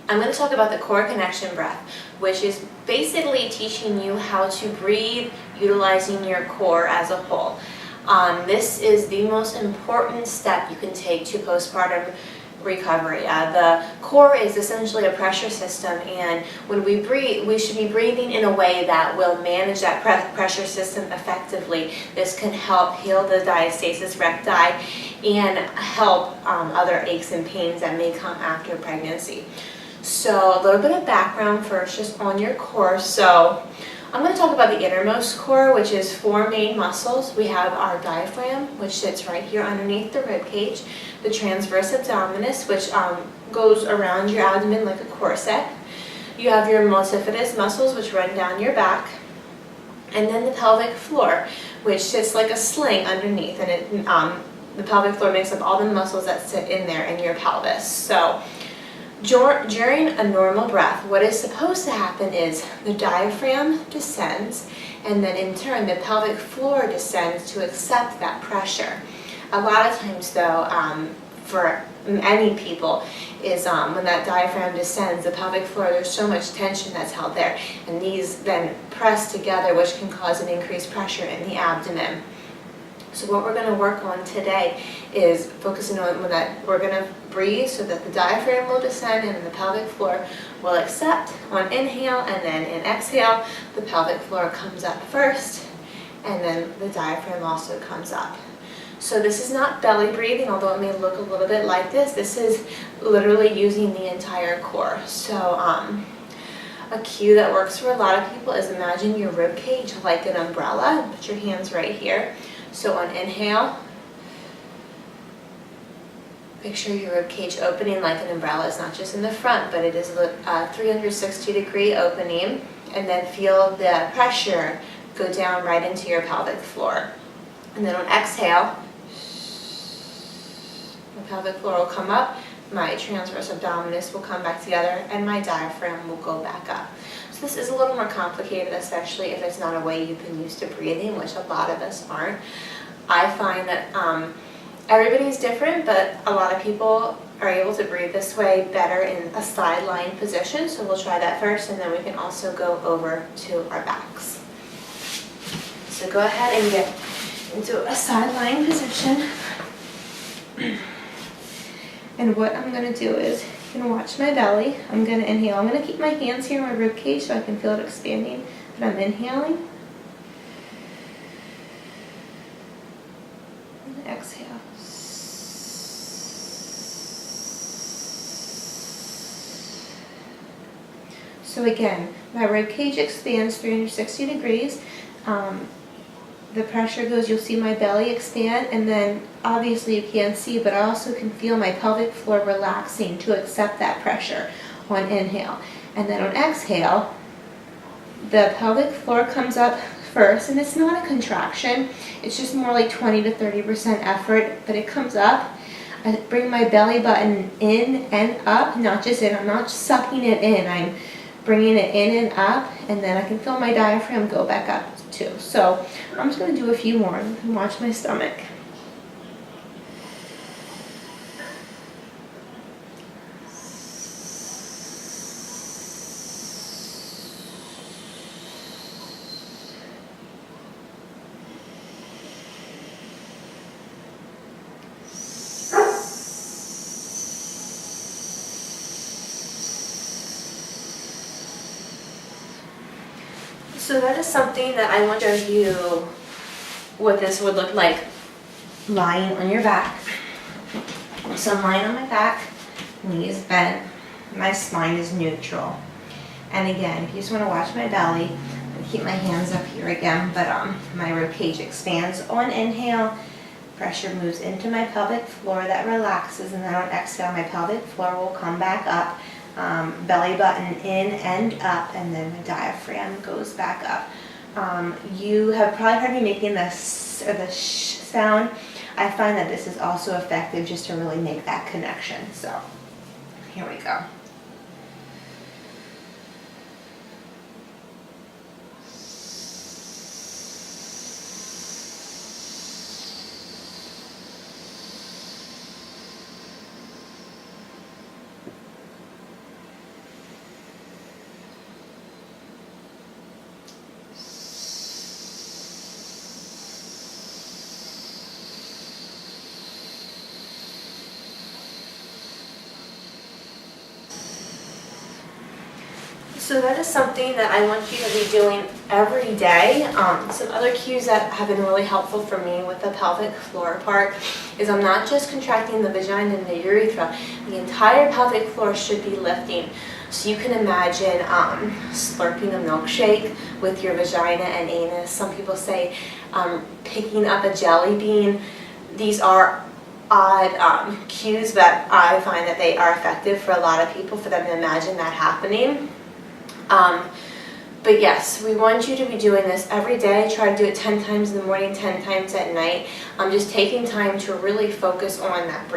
I'm going to talk about the core connection breath, which is basically teaching you how to breathe utilizing your core as a whole. This is the most important step you can take to postpartum recovery. The core is essentially a pressure system, and when we breathe, we should be breathing in a way that will manage that pressure system effectively. This can help heal the diastasis recti and help other aches and pains that may come after pregnancy. So a little bit of background first just on your core. So I'm going to talk about the innermost core, which is 4 main muscles. We have our diaphragm, which sits right here underneath the rib cage, the transverse abdominis, which goes around your abdomen like a corset. You have your multifidus muscles, which run down your back, and then the pelvic floor, which sits like a sling underneath, and the pelvic floor makes up all the muscles that sit in there in your pelvis. So during a normal breath, what is supposed to happen is the diaphragm descends, and then in turn the pelvic floor descends to accept that pressure. A lot of times though, for many people, is when that diaphragm descends, the pelvic floor, there's so much tension that's held there, and these then press together, which can cause an increased pressure in the abdomen. So what we're going to work on today is focusing on that we're going to breathe so that the diaphragm will descend and the pelvic floor will accept on inhale, and then in exhale the pelvic floor comes up first and then the diaphragm also comes up. So this is not belly breathing, although it may look a little bit like this. This is literally using the entire core. So a cue that works for a lot of people is imagine your rib cage like an umbrella. Put your hands right here. So on inhale, picture your rib cage opening like an umbrella. It's not just in the front, but it is a 360-degree opening. And then feel the pressure go down right into your pelvic floor. And then on exhale, the pelvic floor will come up, my transverse abdominis will come back together, and my diaphragm will go back up. So this is a little more complicated, especially if it's not a way you've been used to breathing, which a lot of us aren't. I find that everybody's different, but a lot of people are able to breathe this way better in a side lying position. So we'll try that first, and then we can also go over to our backs. So go ahead and get into a side lying position. And what I'm going to do is, you can watch my belly. I'm going to inhale. I'm going to keep my hands here in my rib cage so I can feel it expanding, but I'm inhaling. And exhale. So again, my rib cage expands 360 degrees. The pressure goes, you'll see my belly expand, and then obviously you can't see, but I also can feel my pelvic floor relaxing to accept that pressure on inhale. And then on exhale, the pelvic floor comes up first, and it's not a contraction, it's just more like 20 to 30% effort, but it comes up. I bring my belly button in and up, not just in, I'm not sucking it in, I'm bringing it in and up, and then I can feel my diaphragm go back up too. So I'm just going to do a few more and watch my stomach. So that is something that I want to show you what this would look like lying on your back. So I'm lying on my back, knees bent, my spine is neutral. And again, if you just want to watch my belly, I keep my hands up here again, but my rib cage expands on inhale, pressure moves into my pelvic floor, that relaxes, and then on exhale my pelvic floor will come back up. Belly button in and up, and then the diaphragm goes back up. You have probably heard me making this or the sh sound. I find that this is also effective just to really make that connection. So here we go. So that is something that I want you to be doing every day. Some other cues that have been really helpful for me with the pelvic floor part is I'm not just contracting the vagina and the urethra, the entire pelvic floor should be lifting. So you can imagine slurping a milkshake with your vagina and anus. Some people say picking up a jelly bean. These are odd cues, but I find that they are effective for a lot of people, for them to imagine that happening. But yes, we want you to be doing this every day. Try to do it 10 times in the morning, 10 times at night. Just taking time to really focus on that breathing.